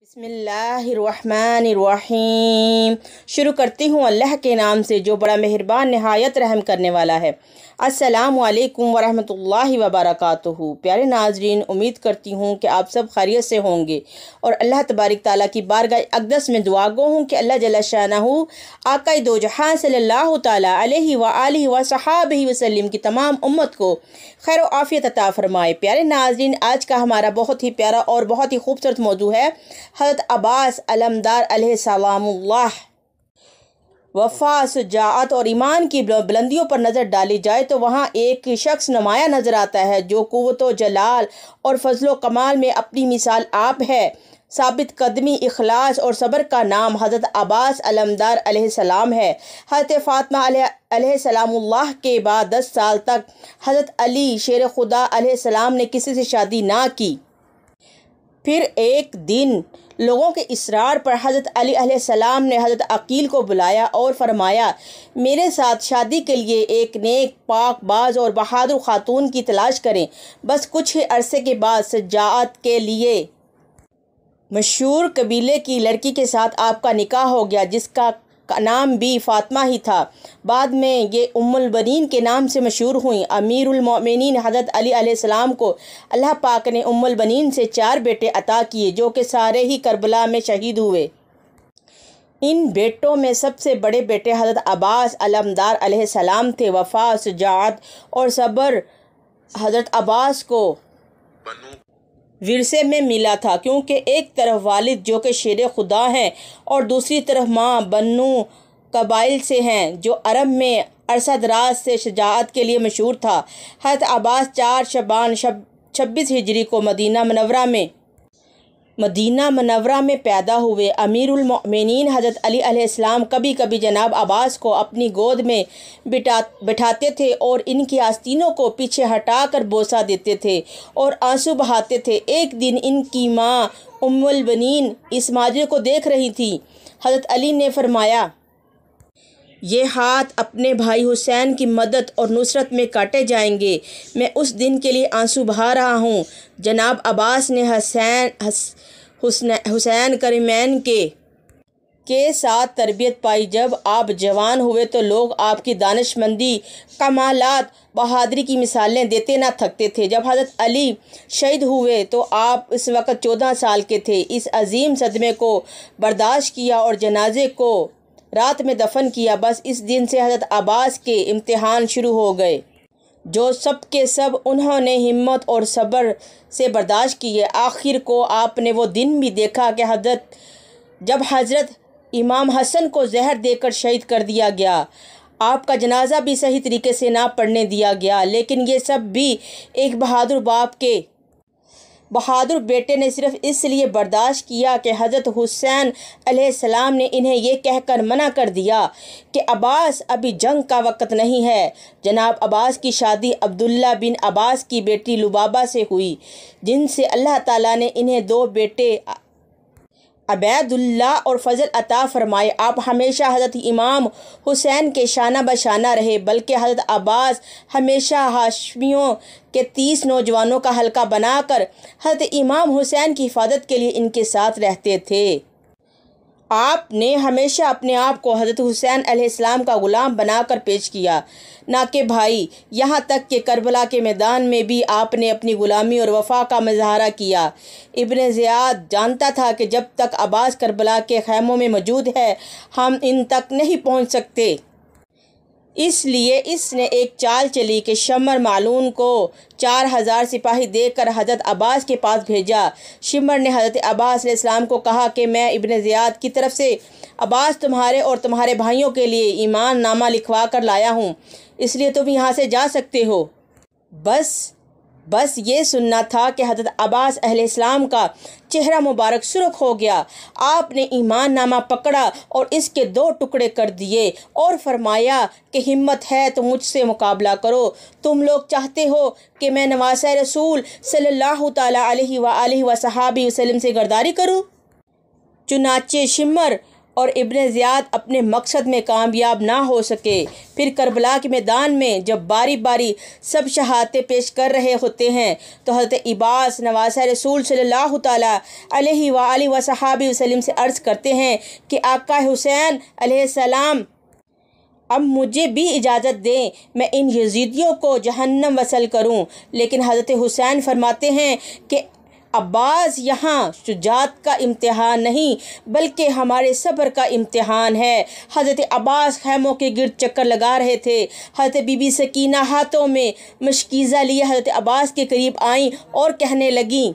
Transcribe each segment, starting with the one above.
बिस्मिल्लाहिर्रहमानिर्रहीम। शुरू करती हूँ अल्लाह के नाम से जो बड़ा मेहरबान नहायत रहम करने वाला है। अस्सलामु अलैकुम वरहमतुल्लाहि वबरकातुहू। प्यारे नाजरीन, उम्मीद करती हूँ कि आप सब खैरियत से होंगे और अल्लाह तबारक ताला की बारगाह अक़दस में दुआ गो हूँ कि अल्लाह जल्ल शानहू आका दो जहां सल्लल्लाहु ताला अलैहि व आलिहि व सहाबिहि वसल्लम की तमाम उम्मत को खैर व आफ़ियत अता फ़रमाए। प्यारे नाजरीन, आज का हमारा बहुत ही प्यारा और बहुत ही खूबसूरत मौजू है हज़रत अब्बास अलमदार अलैहिस्सलामुल्लाह। वफ़ा, शुजाअत और ईमान की बुलंदियों पर नज़र डाली जाए तो वहाँ एक शख्स नुमाया नज़र आता है जो क़ुव्वत व जलाल और फ़ज़्ल कमाल में अपनी मिसाल आप है। साबित कदमी, इखलास और सब्र का नाम हज़रत अब्बास अलमदार अलैहिस्सलाम है। हज़रत फ़ातिमा अलैहिस्सलामुल्लाह के बाद 10 साल तक हज़रत अली शेर खुदा अलैहिस्सलाम ने किसी से शादी ना की। फिर एक दिन लोगों के इसरार पर हज़रत अली अलैहिस्सलाम ने हज़रत अकील को बुलाया और फरमाया, मेरे साथ शादी के लिए एक नेक, पाक बाज और बहादुर खातून की तलाश करें। बस कुछ ही अरसे के बाद शुजाअत के लिए मशहूर कबीले की लड़की के साथ आपका निकाह हो गया, जिसका नाम भी फ़ातिमा ही था। बाद में ये उम्मुल बनीन के नाम से मशहूर हुई। अमीरुल मोमिनीन हज़रत अली अलैहिस्सलाम को अल्लाह पाक ने उम्मुल बनीन से 4 बेटे अता किए जो कि सारे ही करबला में शहीद हुए। इन बेटों में सबसे बड़े बेटे हज़रत अब्बास अलमदार अलैहिस्सलाम थे। वफ़ा, शुजाअत और सब्र हज़रत अब्बास को विरसे में मिला था, क्योंकि एक तरफ वालिद जो कि शेर खुदा हैं और दूसरी तरफ माँ बन्नू कबाइल से हैं जो अरब में अरसा दराज से शुजाअत के लिए मशहूर था। हज़रत अब्बास 4 शबान 26 हिजरी को मदीना मनव्वरा में पैदा हुए। अमीरुल मोमिनीन हज़रत अली अलैहिस्सलाम कभी कभी जनाब अब्बास को अपनी गोद में बिठाते थे और इनकी आस्तीनों को पीछे हटाकर बोसा देते थे और आंसू बहाते थे। एक दिन इनकी माँ उम्मुल बनीन इस माजरे को देख रही थी। हज़रत अली ने फरमाया, ये हाथ अपने भाई हुसैन की मदद और नुसरत में काटे जाएंगे। मैं उस दिन के लिए आंसू बहा रहा हूँ। जनाब अब्बास ने हुसैन करीमैन के साथ तरबियत पाई। जब आप जवान हुए तो लोग आपकी दानिशमंदी, कमालात, बहादुरी की मिसालें देते ना थकते थे। जब हज़रत अली शहीद हुए तो आप इस वक्त 14 साल के थे। इस अजीम सदमे को बर्दाश्त किया और जनाजे को रात में दफन किया। बस इस दिन से हज़रत अब्बास के इम्तिहान शुरू हो गए, जो सब के सब उन्होंने हिम्मत और सब्र से बर्दाश्त किए। आखिर को आपने वो दिन भी देखा कि जब हज़रत इमाम हसन को जहर देकर शहीद कर दिया गया। आपका जनाजा भी सही तरीके से ना पढ़ने दिया गया। लेकिन ये सब भी एक बहादुर बाप के बहादुर बेटे ने सिर्फ इसलिए बर्दाश्त किया कि हज़रत हुसैन अलैहिस्सलाम ने इन्हें यह कहकर मना कर दिया कि अब्बास, अभी जंग का वक़्त नहीं है। जनाब अब्बास की शादी अब्दुल्ला बिन अब्बास की बेटी लुबाबा से हुई, जिनसे अल्लाह ताला ने इन्हें 2 बेटे अबैदुल्ला और फ़ज़ल अता फ़रमाए। आप हमेशा हज़रत इमाम हुसैन के शाना बशाना रहे, बल्कि हज़रत अब्बास हमेशा हाशमियों के 30 नौजवानों का हल्का बनाकर हज़रत इमाम हुसैन की हिफाजत के लिए इनके साथ रहते थे। आपने हमेशा अपने आप को हज़रत हुसैन अलैहिस्सलाम का ग़ुलाम बनाकर पेश किया, ना कि भाई। यहाँ तक कि करबला के मैदान में भी आपने अपनी ग़ुलामी और वफ़ा का मुज़ाहरा किया। इब्न ज़ियाद जानता था कि जब तक अब्बास करबला के खैमों में मौजूद है, हम इन तक नहीं पहुँच सकते। इसलिए इसने एक चाल चली कि शिमर मालून को 4000 सिपाही देकर हज़रत अब्बास के पास भेजा। शिमर ने हज़रत अब्बास अलैहिस्सलाम को कहा कि मैं इब्न ज़ियाद की तरफ से अब्बास तुम्हारे और तुम्हारे भाइयों के लिए ईमान नामा लिखवा कर लाया हूँ, इसलिए तुम यहाँ से जा सकते हो। बस ये सुनना था कि हज़रत अब्बास अलैहिस्सलाम का चेहरा मुबारक सुर्ख हो गया। आपने ईमान नामा पकड़ा और इसके 2 टुकड़े कर दिए और फरमाया कि हिम्मत है तो मुझसे मुकाबला करो। तुम लोग चाहते हो कि मैं नवासे रसूल सल्लल्लाहु ताला अलैहि व आलिहि व सहाबी वसल्लम से गद्दारी करूँ? चुनाचे शिमर और इब्न ज़ियाद अपने मकसद में कामयाब ना हो सके। फिर करबला के मैदान में जब बारी बारी सब शहादतें पेश कर रहे होते हैं तो हज़रत इब्बास नवासा रसूल सल्लल्लाहु ताला अलैहि व सहाबी वसल्लम से अर्ज़ करते हैं कि आका हुसैन अलैहिस्सलाम, अब मुझे भी इजाज़त दें, मैं इन यजीदियों को जहन्नम वसल करूं। लेकिन हज़रत हुसैन फरमाते हैं कि अब्बास, यहाँ शुजात का इम्तिहान नहीं बल्कि हमारे सब्र का इम्तिहान है। हज़रत अब्बास खैमों के गिर्द चक्कर लगा रहे थे। हज़रत बीबी सकीना हाथों में मशकीज़ा लिए हज़रत अब्बास के करीब आईं और कहने लगीं,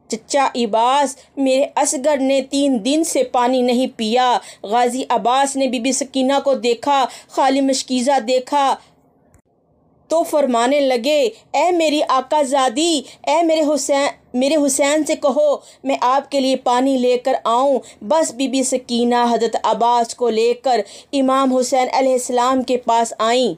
चचा इब्बास, मेरे असगर ने 3 दिन से पानी नहीं पिया। गाजी अब्बास ने बीबी सकीना को देखा, खाली मशकीज़ा देखा तो फरमाने लगे, ए मेरी आकाज़ादी, ए मेरे हुसैन से कहो मैं आपके लिए पानी लेकर आऊं। बस बीबी सकीना हज़रत अब्बास को लेकर इमाम हुसैन अलैहिस्सलाम के पास आईं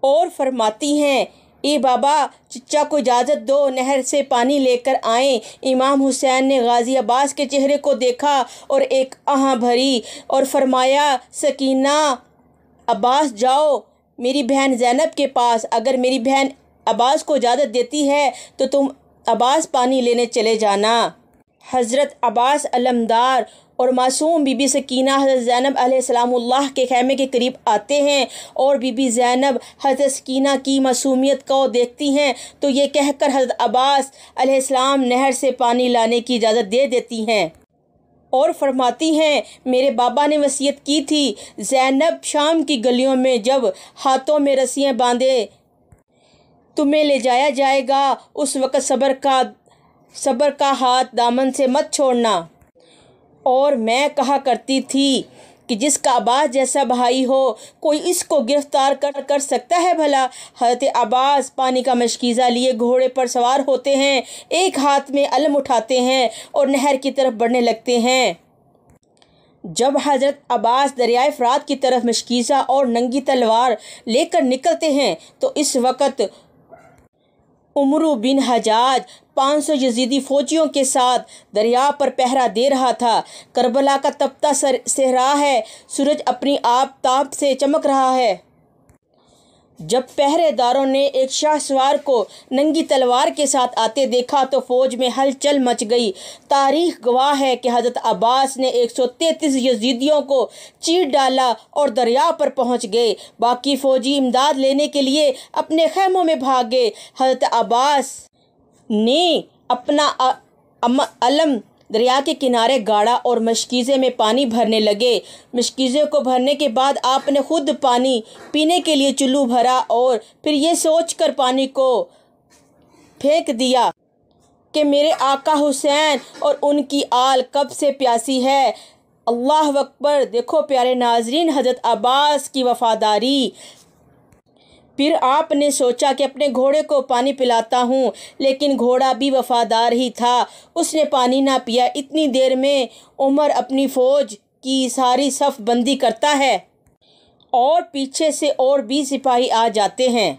और फरमाती हैं, ए बाबा, चचा को इजाज़त दो, नहर से पानी लेकर आएं। इमाम हुसैन ने गाजी अब्बास के चेहरे को देखा और एक आह भरी और फरमाया, सकीना, अब्बास जाओ मेरी बहन ज़ैनब के पास। अगर मेरी बहन अब्बास को इजाज़त देती है तो तुम अब्बास पानी लेने चले जाना। हज़रत अब्बास अलमदार और मासूम बीबी सकीना हज़रत ज़ैनब अलैहिस्सलामुल्लाह के खैमे के करीब आते हैं और बीबी ज़ैनब हज़रत सकीना की मासूमियत को देखती हैं तो ये कहकर हज़रत अब्बास अलैहिस्सलाम नहर से पानी लाने की इजाज़त दे देती हैं और फरमाती हैं, मेरे बाबा ने वसीयत की थी, ज़ैनब, शाम की गलियों में जब हाथों में रस्सियाँ बांधे तुम्हें ले जाया जाएगा, उस वक़्त सब्र का हाथ दामन से मत छोड़ना। और मैं कहा करती थी कि जिसका अब्बास जैसा भाई हो कोई इसको गिरफ़्तार कर सकता है भला। हज़रत अब्बास पानी का मशकीज़ा लिए घोड़े पर सवार होते हैं, एक हाथ में अलम उठाते हैं और नहर की तरफ बढ़ने लगते हैं। जब हज़रत अब्बास दरियाए फ़रात की तरफ मशकीज़ा और नंगी तलवार लेकर निकलते हैं तो इस वक़्त उमरू बिन हजाज 500 यजीदी फ़ौजियों के साथ दरिया पर पहरा दे रहा था। करबला का तपता सहरा है, सूरज अपनी आफताब से चमक रहा है। जब पहरेदारों ने एक शाहसवार को नंगी तलवार के साथ आते देखा तो फ़ौज में हलचल मच गई। तारीख़ गवाह है कि हज़रत अब्बास ने 133 यजीदियों को चीर डाला और दरिया पर पहुंच गए। बाकी फ़ौजी इमदाद लेने के लिए अपने खैमों में भाग गए। हज़रत अब्बास ने अपना अलम दरिया के किनारे गाड़ा और मशकीज़े में पानी भरने लगे। मशकीज़े को भरने के बाद आपने खुद पानी पीने के लिए चुल्लू भरा और फिर ये सोचकर पानी को फेंक दिया कि मेरे आका हुसैन और उनकी आल कब से प्यासी है। अल्लाह अकबर। देखो प्यारे नाजरीन, हज़रत अब्बास की वफ़ादारी। फिर आपने सोचा कि अपने घोड़े को पानी पिलाता हूँ, लेकिन घोड़ा भी वफ़ादार ही था, उसने पानी ना पिया। इतनी देर में उमर अपनी फ़ौज की सारी सफ़ बंदी करता है और पीछे से और भी सिपाही आ जाते हैं।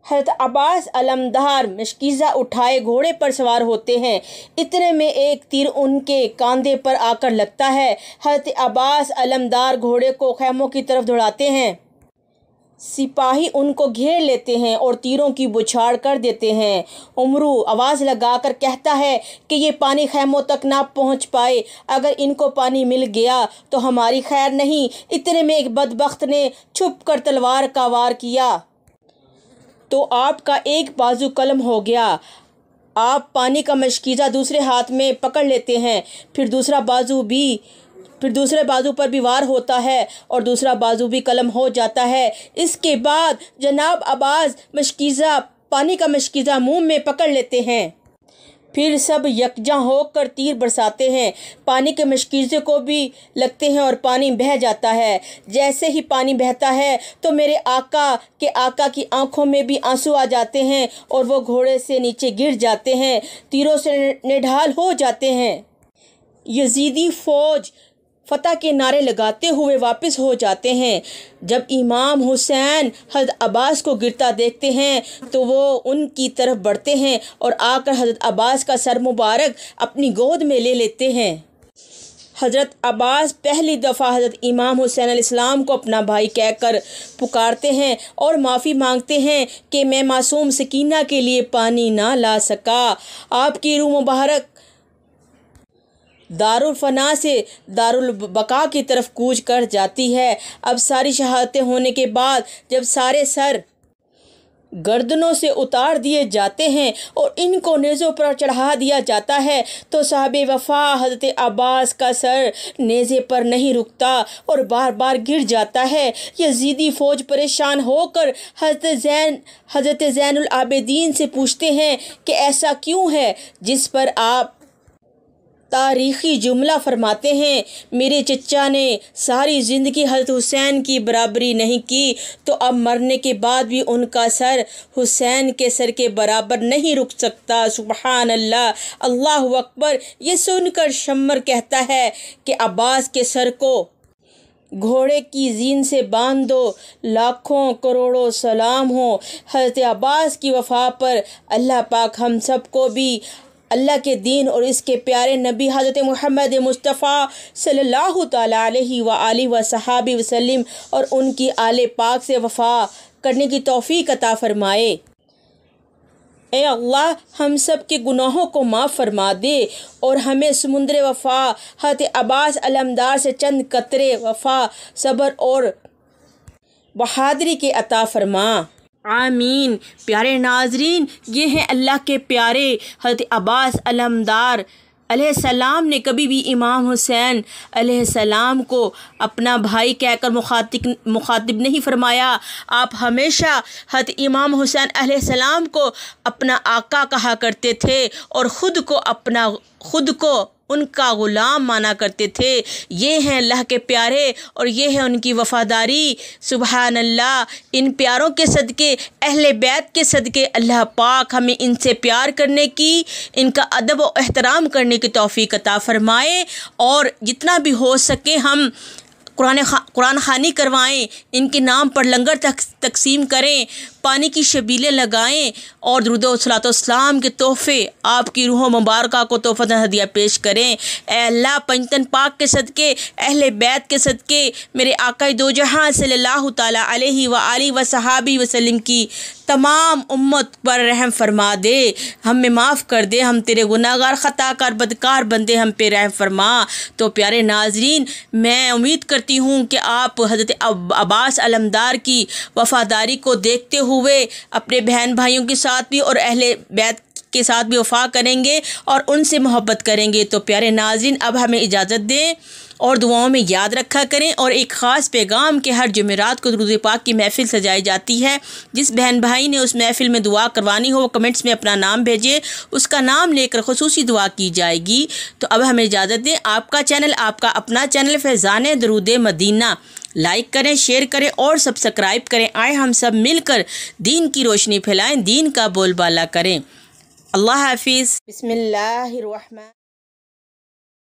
हज़रत अब्बास अलमदार मशकीज़ा उठाए घोड़े पर सवार होते हैं। इतने में एक तीर उनके कंधे पर आकर लगता है। हज़रत अब्बास अलमदार घोड़े को खैमों की तरफ दौड़ाते हैं। सिपाही उनको घेर लेते हैं और तीरों की बौछार कर देते हैं। उमरू आवाज़ लगाकर कहता है कि ये पानी खैमों तक ना पहुंच पाए, अगर इनको पानी मिल गया तो हमारी खैर नहीं। इतने में एक बदबख्त ने छुप कर तलवार का वार किया तो आपका एक बाजू कलम हो गया। आप पानी का मशकीज़ा दूसरे हाथ में पकड़ लेते हैं, फिर दूसरे बाजू पर भी वार होता है और दूसरा बाजू भी कलम हो जाता है। इसके बाद जनाब अब्बास पानी का मशकीज़ा मुंह में पकड़ लेते हैं। फिर सब यकजा होकर तीर बरसाते हैं। पानी के मशकीज़े को भी लगते हैं और पानी बह जाता है। जैसे ही पानी बहता है तो मेरे आका की आंखों में भी आंसू आ जाते हैं और वो घोड़े से नीचे गिर जाते हैं, तीरों से निढाल हो जाते हैं। यजीदी फ़ौज फ़तह के नारे लगाते हुए वापस हो जाते हैं। जब इमाम हुसैन हज़रत अब्बास को गिरता देखते हैं तो वो उनकी तरफ बढ़ते हैं और आकर हज़रत अब्बास का सर मुबारक अपनी गोद में ले लेते हैं। हज़रत अब्बास पहली दफ़ा हज़रत इमाम हुसैन अलैहिस्सलाम को अपना भाई कहकर पुकारते हैं और माफ़ी मांगते हैं कि मैं मासूम सकीना के लिए पानी ना ला सका। आपकी रूह मुबारक दारुल फना से दारुल बका की तरफ कूच कर जाती है। अब सारी शहादतें होने के बाद जब सारे सर गर्दनों से उतार दिए जाते हैं और इनको नेज़ों पर चढ़ा दिया जाता है तो साहबे वफ़ा हज़रत अब्बास का सर नेज़े पर नहीं रुकता और बार बार गिर जाता है। यज़ीदी फ़ौज परेशान होकर हज़रत ज़ैनुल आबिदीन से पूछते हैं कि ऐसा क्यों है, जिस पर आप तारीख़ी जुमला फरमाते हैं, मेरे चचा ने सारी ज़िंदगी हज़रत हुसैन की बराबरी नहीं की तो अब मरने के बाद भी उनका सर हुसैन के सर के बराबर नहीं रुक सकता। सुबहान अल्लाह, अल्लाहु अकबर। ये सुनकर शम्मर कहता है कि अब्बास के सर को घोड़े की जीन से बांध दो, लाखों करोड़ों सलाम हो हज़रत अब्बास की वफ़ा पर। अल्लाह पाक हम सब को भी अल्लाह के दीन और इसके प्यारे नबी हज़रत मुहम्मद मुस्तफ़ा सल्लल्लाहु ताला अलैहि व आलिहि व सहाबी वसल्लम और उनकी आले पाक से वफ़ा करने की तौफ़ीक अता फ़रमाए। ए अल्लाह, हम सब के गुनाहों को माफ़ फरमा दे और हमें समुंदर वफ़ा हज़रत अब्बास अलमदार से चंद कतरे वफ़ा, सब्र और बहादुरी के अता फ़रमा। आमीन। प्यारे नाजरीन, ये हैं अल्लाह के प्यारे हज़रत अब्बास अलमदार अलैहिस्सलाम ने कभी भी इमाम हुसैन अलैहिस्सलाम को अपना भाई कहकर मुखातिब नहीं फरमाया। आप हमेशा हज़रत इमाम हुसैन अलैहिस्सलाम को अपना आका कहा करते थे और खुद को उनका ग़ुलाम माना करते थे। ये हैं अल्लाह के प्यारे और ये है उनकी वफ़ादारी। सुबहान अल्लाह। इन प्यारों के सदक़े, अहले बैत के सदक़े अल्लाह पाक हमें इनसे प्यार करने की, इनका अदब और एहतराम करने की तौफ़ीक अता फ़रमाए और जितना भी हो सके हम कुरान ख़ानी करवाएं, इनके नाम पर लंगर तकसीम करें, पानी की शबीलें लगाएं और दुरूद व सलातो सलाम के तोहफ़े आपकी रूह मुबारक को तोहफ़तन हदिया पेश करें। ए अल्लाह, पंजतन पाक के सदक़े, अहले बैत के सदक़े, मेरे आका दो जहां सल्लल्लाहु ताला अलैहि व आलिहि व सहाबी वसल्लम की तमाम उम्मत पर रहम फरमा दे, हमें माफ़ कर दे, हम तेरे गुनाहगार ख़ताकार बदकार बंदे, हम पे रहम फरमा। तो प्यारे नाजरीन, मैं उम्मीद करती हूँ कि आप हज़रत अब्बास अलमदार की वफ़ादारी को देखते हुए अपने बहन भाइयों के साथ भी और अहले बैत के साथ भी वफ़ा करेंगे और उनसे मोहब्बत करेंगे। तो प्यारे नाज़रीन, अब हमें इजाज़त दें और दुआओं में याद रखा करें। और एक ख़ास पैगाम के हर जुमेरात को दुरूद पाक की महफ़िल सजाई जाती है। जिस बहन भाई ने उस महफ़िल में दुआ करवानी हो वो कमेंट्स में अपना नाम भेजे, उसका नाम लेकर ख़ुसूसी दुआ की जाएगी। तो अब हमें इजाज़त दें। आपका चैनल, आपका अपना चैनल फैज़ान दरूद मदीना, लाइक करें, शेयर करें और सब्सक्राइब करें। आए हम सब मिलकर दीन की रोशनी फैलाएं, दीन का बोलबाला करें। अल्लाह हाफिज़। बिस्मिल्लाहिर्रहमान।